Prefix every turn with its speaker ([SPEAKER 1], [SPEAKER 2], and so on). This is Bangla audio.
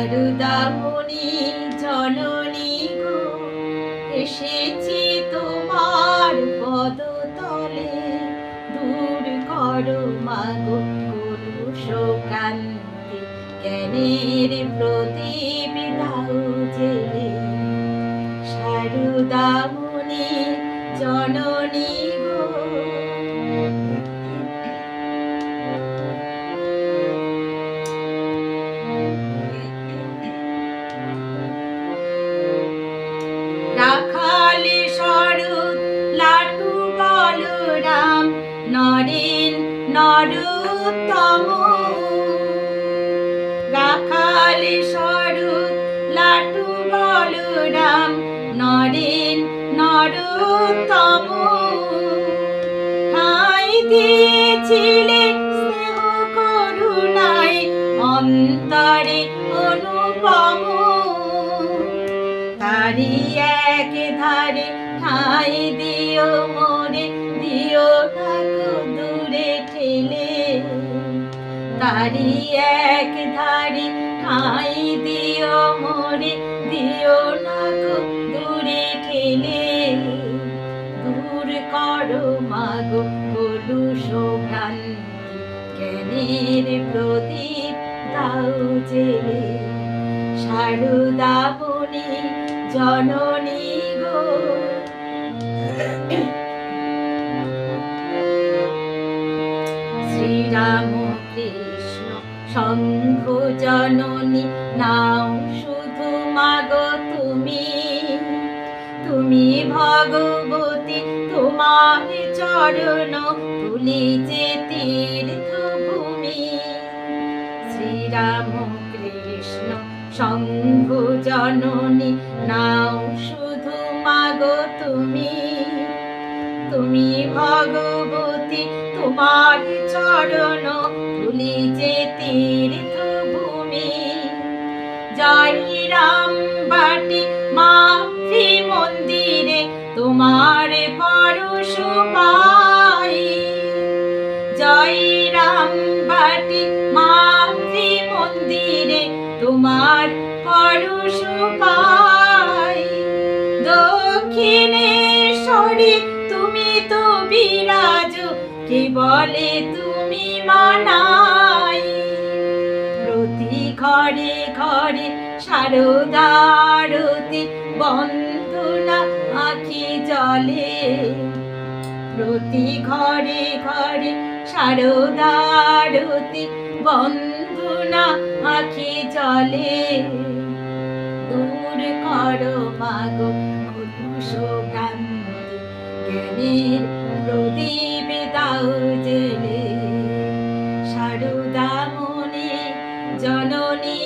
[SPEAKER 1] সারদামণি জননী গো, এসেছি তোমার পদতলে, দূর করো মাগো কলুষক্রান্তি, জ্ঞানের প্রদীপ দাও জেলে। সারদামণি জননী গো, রাখালে শরৎ লাটু বলরাম, নরেন নরোত্তম। রাখালে শরৎ লাটু বলরাম, নরেন নরোত্তম। ঠাঁই দিয়েছিলে স্নেহ করুণায়, অন্তরে অনুপম। তারি এক ধারে ঠাঁই দিও মোরে, দিও না গো দূরে ঠেলে। তারি এক ধারে ঠাঁই দিও মোরে, দিও না গো দূরে ঠেলে। দূর করো মাগো কলুষভ্রান্তি, জ্ঞানের প্রদীপ দাও জেলে। সারদামণি জননী গো, শ্রীরাম কৃষ্ণ শঙ্খ জননী, নাও শুধু মাগো তুমি। তুমি ভগবতী, তোমার চরণ তুলিছে তীর্থভূমি। শ্রীরাম কৃষ্ণ শঙ্খ জননী, নাও শুধু মাগো তুমি। তুমি ভগবতী, তোমার চরণ তুলিছে তীর্থভূমি। জয় রাম বাটি মাতৃ মন্দিরে, তোমার পরশ পাই। জয় রাম বাটি মাতৃ মন্দিরে, তোমার পরশ পাই। দক্ষিণেশ্বরী তুমি তো বিরাজ, কে বলে তুমি মানাই। প্রতি ঘরে ঘরে শারদারতি, বন্দনা আঁখি জলে। প্রতি ঘরে ঘরে শারদারতি, বন্দনা আঁখি জলে। দূর করো মাগো কলুষভ্রান্তি, জ্ঞানের প্রদীপ দাও জেলে। সারদামণি জননী